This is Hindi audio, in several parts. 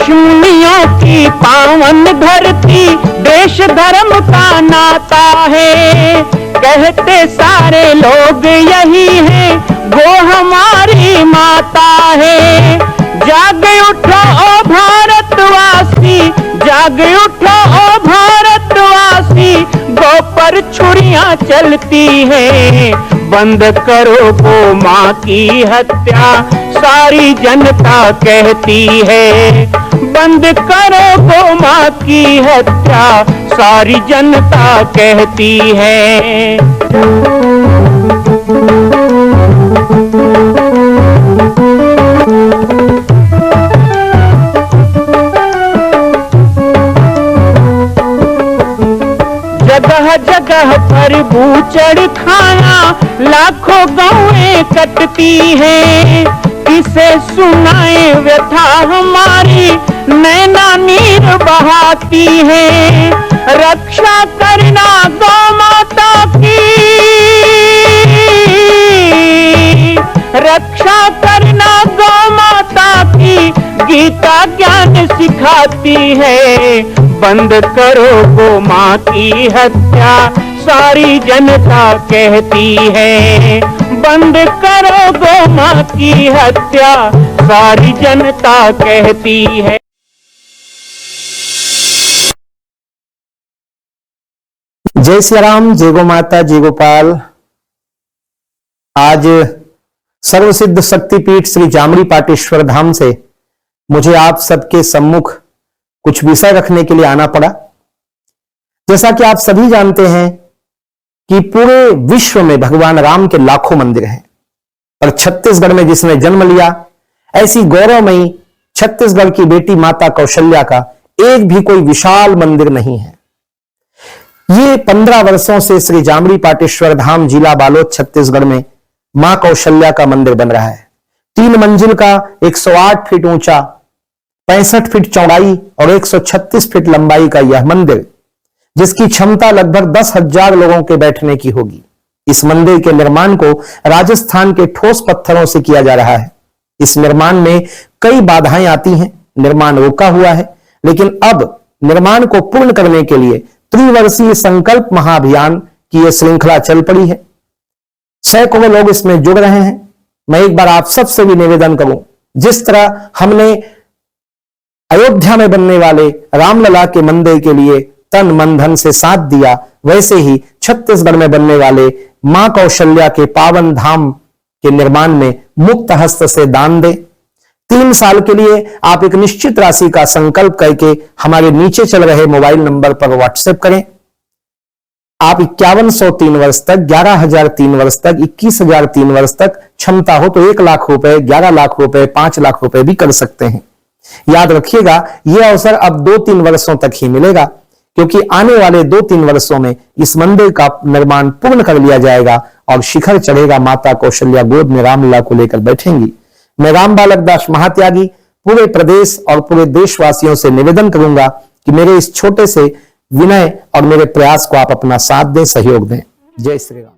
ऋषिमुनियों की पावन धरती, देश धर्म का नाता है। कहते सारे लोग यही है, वो हमारी माता है। जाग उठो ओ भारतवासी, जाग उठो ओ भारतवासी, गौ पर छुरियां चलती हैं। बंद करो गौ माँ की हत्या, सारी जनता कहती है। बंद करो गौ माँ की हत्या, सारी जनता कहती है। जगह जगह पर बूचड़ खाना, लाखों गौएं कटती हैं। किसे सुनाए व्यथा हमारी, नैना नीर बहाती है। रक्षा करना गौ माता की, रक्षा करना गौ माता की, गीता ज्ञान सिखाती है। बंद करो गौ माँ की हत्या, सारी जनता कहती है। बंद करो गौ माँ की हत्या, सारी जनता कहती है। जय श्री राम, जय गो माता, जय गोपाल। आज सर्वसिद्ध शक्तिपीठ श्री जामड़ी पाटेश्वर धाम से मुझे आप सबके सम्मुख कुछ विषय रखने के लिए आना पड़ा। जैसा कि आप सभी जानते हैं कि पूरे विश्व में भगवान राम के लाखों मंदिर हैं, और छत्तीसगढ़ में जिसने जन्म लिया, ऐसी गौरवमयी छत्तीसगढ़ की बेटी माता कौशल्या का एक भी कोई विशाल मंदिर नहीं है। ये 15 वर्षों से श्री जामड़ी पाटेश्वर धाम, जिला बालोद, छत्तीसगढ़ में मां कौशल्या का मंदिर बन रहा है। 3 मंजिल का 108 फीट ऊंचा, 65 फीट चौड़ाई और 136 फीट लंबाई का यह मंदिर, जिसकी क्षमता लगभग 10,000 लोगों के बैठने की होगी। इस मंदिर के निर्माण को राजस्थान के ठोस पत्थरों से किया जा रहा है। इस निर्माण में कई बाधाएं आती हैं, निर्माण रुका हुआ है, लेकिन अब निर्माण को पूर्ण करने के लिए त्रिवर्षीय संकल्प महाअभियान की यह श्रृंखला चल पड़ी है। सैकड़ों लोग इसमें जुड़ रहे हैं। मैं एक बार आप सबसे भी निवेदन करूं, जिस तरह हमने अयोध्या में बनने वाले रामलला के मंदिर के लिए तन मन धन से साथ दिया, वैसे ही छत्तीसगढ़ में बनने वाले मां कौशल्या के पावन धाम के निर्माण में मुक्त हस्त से दान दें। 3 साल के लिए आप एक निश्चित राशि का संकल्प करके हमारे नीचे चल रहे मोबाइल नंबर पर व्हाट्सएप करें। आप 5100 3 वर्ष तक, 11,000 3 वर्ष तक, 21,000 3 वर्ष तक, क्षमता हो तो 1 लाख रुपए, 11 लाख रुपए, 5 लाख रुपए भी कर सकते हैं। याद रखिएगा, यह अवसर अब 2-3 वर्षों तक ही मिलेगा, क्योंकि आने वाले 2-3 वर्षों में इस मंदिर का निर्माण पूर्ण कर लिया जाएगा और शिखर चढ़ेगा। माता कौशल्या गोद में रामलला को लेकर बैठेंगी। मैं राम बालक दास महात्यागी पूरे प्रदेश और पूरे देशवासियों से निवेदन करूंगा कि मेरे इस छोटे से विनय और मेरे प्रयास को आप अपना साथ दें, सहयोग दें। जय श्री राम।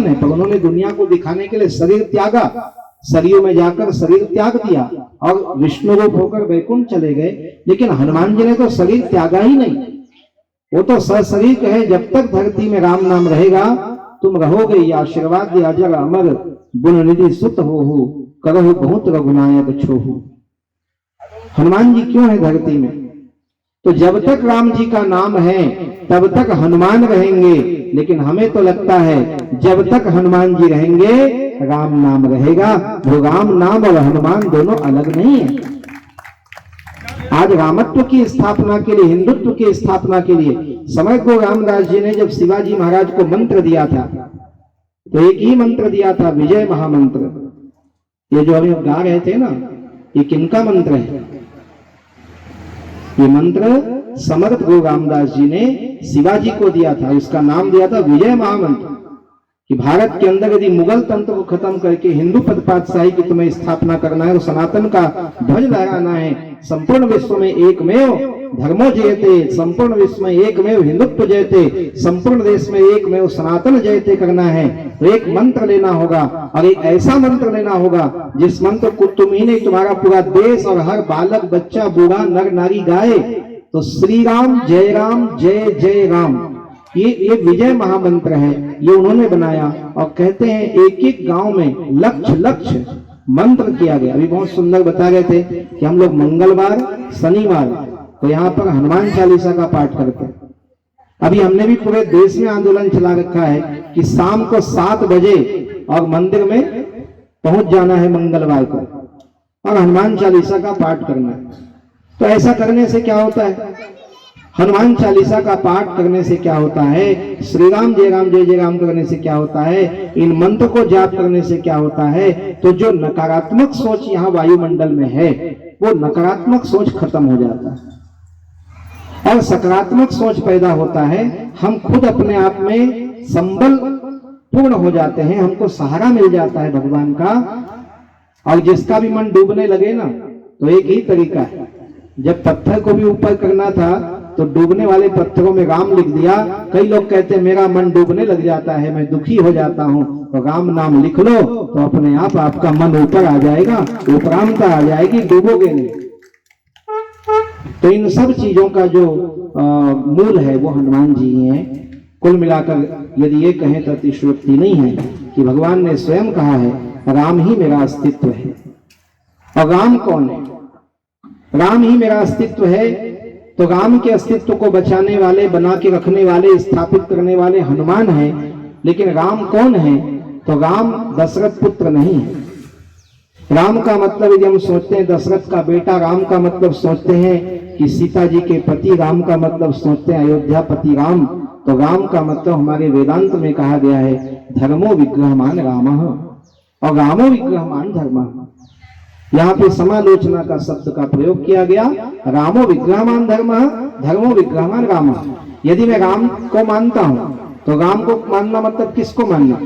सनातन है, पर उन्होंने दुनिया को दिखाने के लिए शरीर त्यागा, शरीर में जाकर शरीर त्याग दिया और विष्णु रूप होकर वैकुंठ चले गए। लेकिन हनुमान जी ने तो शरीर त्यागा ही नहीं, वो तो सशरीर कहे जब तक धरती में राम नाम रहेगा तुम रहोगे, ये आशीर्वाद दिया जग अमर गुण निधि सुत हो करहु बहुत रघुनायक छोहु। हनुमान जी क्यों है धरती में? तो जब तक राम जी का नाम है तब तक हनुमान रहेंगे, लेकिन हमें तो लगता है जब तक हनुमान जी रहेंगे राम नाम रहेगा। वो राम नाम और हनुमान दोनों अलग नहीं है। आज रामत्व की स्थापना के लिए, हिंदुत्व की स्थापना के लिए समय को रामदास जी ने जब शिवाजी महाराज को मंत्र दिया था तो एक ही मंत्र दिया था, विजय महामंत्र। ये जो अभी गा रहे थे ना, ये किनका मंत्र है? ये मंत्र समर्थ गुरु रामदास जी ने शिवाजी को दिया था, इसका नाम दिया था विजय महामंत्र। कि भारत के अंदर यदि मुगल तंत्र को खत्म करके हिंदू पद पातशाही की तुम्हें स्थापना करना है और सनातन का ध्वज लहराना है, संपूर्ण विश्व में एकमेव धर्मो जयते, संपूर्ण विश्व में एकमेव हिंदुत्व जयते, संपूर्ण देश में एकमेव सनातन जयते करना है, तो एक मंत्र लेना होगा और एक ऐसा मंत्र लेना होगा जिस मंत्र को तुम ही नहीं तुम्हारा पूरा देश और हर बालक बच्चा बूढ़ा नर नारी गाए। तो श्री राम जय जय राम, ये विजय महामंत्र है, ये उन्होंने बनाया। और कहते हैं एक एक गांव में लक्ष्य मंत्र किया गया। अभी बहुत सुंदर बता गए थे कि हम लोग मंगलवार शनिवार तो यहाँ पर हनुमान चालीसा का पाठ करते हैं। अभी हमने भी पूरे देश में आंदोलन चला रखा है कि शाम को 7 बजे और मंदिर में पहुंच जाना है मंगलवार को और हनुमान चालीसा का पाठ करना है। तो ऐसा करने से क्या होता है? हनुमान चालीसा का पाठ करने से क्या होता है? श्री राम जय जय राम करने से क्या होता है? इन मंत्र को जाप करने से क्या होता है? तो जो नकारात्मक सोच यहाँ वायुमंडल में है वो नकारात्मक सोच खत्म हो जाता है और सकारात्मक सोच पैदा होता है। हम खुद अपने आप में संबल पूर्ण हो जाते हैं, हमको सहारा मिल जाता है भगवान का। और जिसका भी मन डूबने लगे ना, तो एक ही तरीका है, जब पत्थर को भी ऊपर करना था तो डूबने वाले पत्थरों में राम लिख दिया। कई लोग कहते हैं मेरा मन डूबने लग जाता है, मैं दुखी हो जाता हूँ, तो राम नाम लिख लो तो अपने आप आपका मन ऊपर आ जाएगा, उपरामता आ जाएगी, डूबोगे नहीं। तो इन सब चीजों का जो मूल है वो हनुमान जी ही है। कुल मिलाकर यदि ये कहें तो अतिशयोक्ति नहीं है कि भगवान ने स्वयं कहा है राम ही मेरा अस्तित्व है। और राम कौन है? राम ही मेरा अस्तित्व है। तो राम के अस्तित्व को बचाने वाले, बना के रखने वाले, स्थापित करने वाले हनुमान हैं। लेकिन राम कौन है? तो राम दशरथ पुत्र नहीं है। राम का मतलब यदि हम सोचते हैं दशरथ का बेटा, राम का मतलब सोचते हैं कि सीता जी के पति, राम का मतलब सोचते हैं अयोध्यापति राम। तो राम का मतलब हमारे वेदांत में कहा गया है धर्मो विग्रहमान रामः और रामो विग्रहमान धर्मः। यहाँ पे समालोचना का शब्द का प्रयोग किया गया। रामो विग्रहमान धर्मः, धर्मो विग्रहमान रामः। यदि मैं राम को मानता हूं तो राम को मानना मतलब किसको मानना?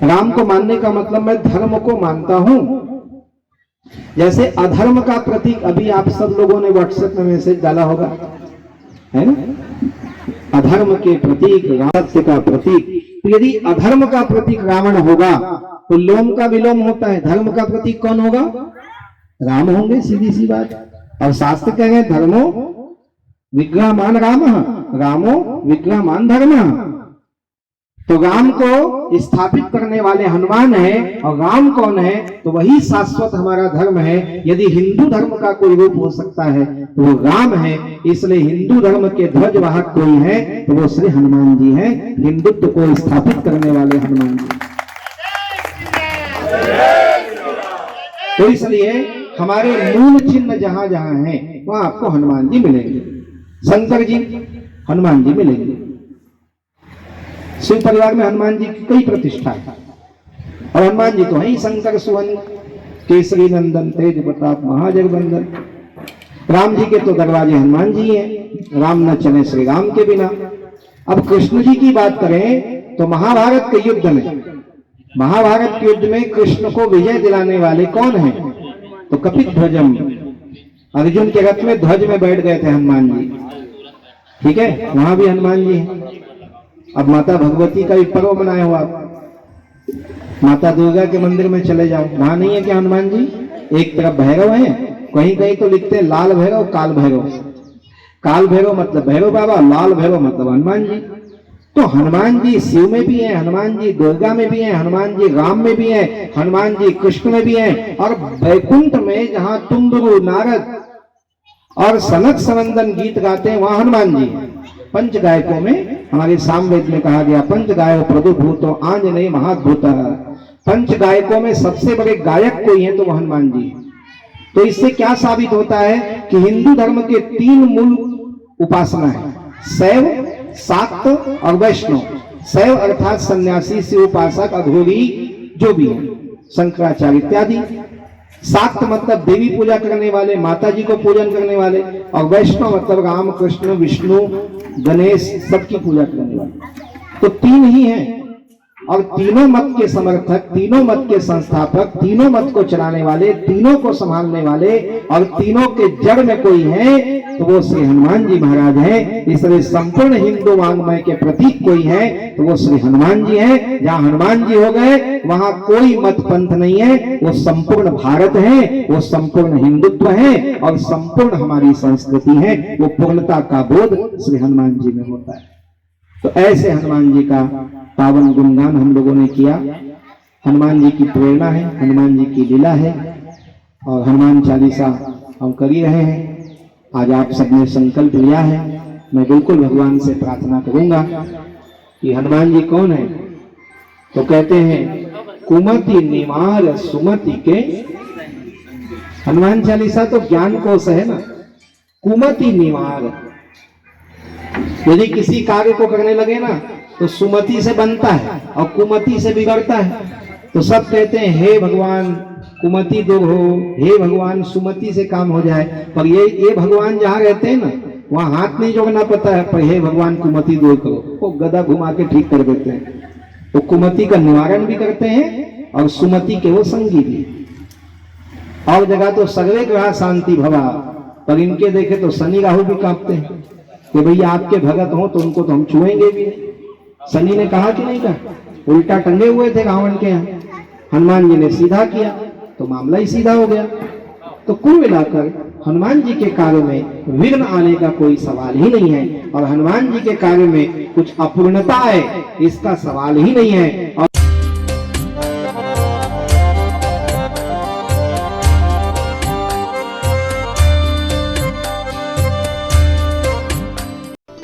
राम को मानने का मतलब मैं धर्म को मानता हूं। जैसे अधर्म का प्रतीक अभी आप सब लोगों ने व्हाट्सएप में मैसेज डाला होगा, है ना? अधर्म के प्रतीक, सत्य का प्रतीक। तो यदि अधर्म का प्रतीक रावण होगा तो लोम का विलोम होता है। धर्म का प्रतीक कौन होगा? राम होंगे, सीधी सी बात। और शास्त्र कह रहे धर्मो विग्रहमान रामः, रामो विग्रहमान धर्मः। तो राम को स्थापित करने वाले हनुमान है। और राम कौन है? तो वही शाश्वत हमारा धर्म है। यदि हिंदू धर्म का कोई रूप हो सकता है तो वो राम है। इसलिए हिंदू धर्म के ध्वजवाहक कोई है तो वो श्री हनुमान जी है, हिंदुत्व को स्थापित करने वाले हनुमान जी। तो इसलिए हमारे मूल चिन्ह जहां जहां हैं वहां आपको हनुमान जी मिलेंगे। शंकर जी, हनुमान जी मिलेंगे। शिव परिवार में हनुमान जी की कई प्रतिष्ठा है और हनुमान जी तो है ही शंकर सुवन, केसरी नंदन, तेज प्रताप, महाजगबंदन। राम जी के तो दरवाजे हनुमान जी हैं। राम न चले श्री राम के बिना। अब कृष्ण जी की बात करें तो महाभारत के युद्ध में कृष्ण को विजय दिलाने वाले कौन हैं? तो कपिध्वजम, अर्जुन के रथ में ध्वज में बैठ गए थे हनुमान जी। ठीक है, वहां भी हनुमान जी हैं। अब माता भगवती का भी पर्व मनाया हुआ माता दुर्गा के मंदिर में चले जाओ, वहां नहीं है क्या हनुमान जी? एक तरफ भैरव है, कहीं कहीं तो लिखते हैं लाल भैरव काल भैरव। काल भैरव मतलब भैरव बाबा, लाल भैरव मतलब हनुमान जी। तो हनुमान जी शिव में भी है, हनुमान जी दुर्गा में भी है, हनुमान जी राम में भी है, हनुमान जी कृष्ण में भी है, और वैकुंठ में जहां तुम्बरु नारद और सनक सनंदन गीत गाते हैं वहां हनुमान जी। पंच गायकों में हमारे सामवेद में कहा गया पंच गायो प्रभुभूतो आंजनेय महाद्भुत। पंच गायकों में सबसे बड़े गायक कोई है तो वह हनुमान जी। तो इससे क्या साबित होता है कि हिंदू धर्म के 3 मूल उपासना है, शैव, शाक्त और वैष्णव। शैव अर्थात सन्यासी, शिव उपासक, अघोरी जो भी है, शंकराचार्य इत्यादि। शाक्त मतलब देवी पूजा करने वाले, माता जी को पूजन करने वाले, और वैष्णव मतलब राम कृष्ण विष्णु गणेश सबकी पूजा करने वाले। तो 3 ही हैं, और तीनों मत के समर्थक, तीनों मत के संस्थापक, तीनों मत को चलाने वाले, तीनों को संभालने वाले, और तीनों के जड़ में कोई है तो वो श्री हनुमान जी महाराज हैं। इसलिए संपूर्ण हिंदू वांग्मय के प्रतीक कोई है तो वो श्री हनुमान जी हैं। जहां हनुमान जी हो गए वहां कोई मत पंथ नहीं है, वो संपूर्ण भारत है, वो संपूर्ण हिंदुत्व है, और संपूर्ण हमारी संस्कृति है। वो पूर्णता का बोध श्री हनुमान जी में होता है। तो ऐसे हनुमान जी का पावन गुणगान हम लोगों ने किया। हनुमान जी की प्रेरणा है, हनुमान जी की लीला है, और हनुमान चालीसा हम कर ही रहे हैं। आज आप सबने संकल्प लिया है, मैं बिल्कुल भगवान से प्रार्थना करूंगा कि हनुमान जी कौन है? तो कहते हैं कुमति निवार सुमति के। हनुमान चालीसा तो ज्ञान कोश है ना। कुमति निवार, यदि किसी कार्य को करने लगे ना तो सुमति से बनता है और कुमति से बिगड़ता है। तो सब कहते हैं हे भगवान कुमति दो हो, हे भगवान सुमति से काम हो जाए। पर ये भगवान जहाँ रहते हैं ना वहाँ हाथ नहीं जोड़ना पता है, पर हे भगवान कुमति दूर करो, वो गदा घुमा के ठीक कर देते हैं। तो कुमति का निवारण भी करते हैं और सुमति के वो संगी भी। और जगह तो सगले ग्रह शांति भवा, पर इनके देखे तो शनि राहु भी कांपते हैं कि भैया आपके भगत हो तो उनको तो हम छुएंगे भी। शनि ने कहा कि नहीं कहा? उल्टा टंगे हुए थे रावण के यहाँ, हनुमान जी ने सीधा किया तो मामला ही सीधा हो गया। तो कुल मिलाकर हनुमान जी के कार्य में विघ्न आने का कोई सवाल ही नहीं है, और हनुमान जी के कार्य में कुछ अपूर्णता है इसका सवाल ही नहीं है। और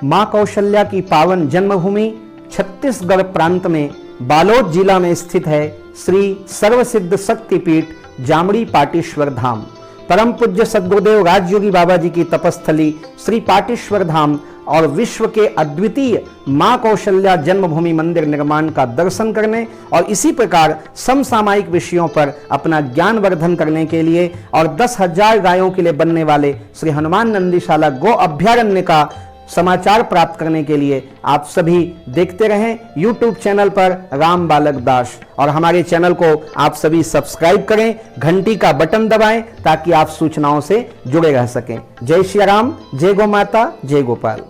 मां कौशल्या की पावन जन्मभूमि छत्तीसगढ़ प्रांत में बालोद जिला में स्थित है श्री सर्वसिद्ध शक्तिपीठ जामड़ी पाटेश्वर धाम। परम पूज्य सद्गुरुदेव राजयोगी बाबा जी की तपस्थली श्री पाटेश्वर धाम और विश्व के अद्वितीय मां कौशल्या जन्मभूमि मंदिर निर्माण का दर्शन करने और इसी प्रकार समसामयिक विषयों पर अपना ज्ञान वर्धन करने के लिए और 10,000 गायों के लिए बनने वाले श्री हनुमान नंदीशाला गो अभ्यारण्य का समाचार प्राप्त करने के लिए आप सभी देखते रहें YouTube चैनल पर राम बालक दास, और हमारे चैनल को आप सभी सब्सक्राइब करें, घंटी का बटन दबाएं ताकि आप सूचनाओं से जुड़े रह सकें। जय श्री राम, जय गौ माता, जय गोपाल।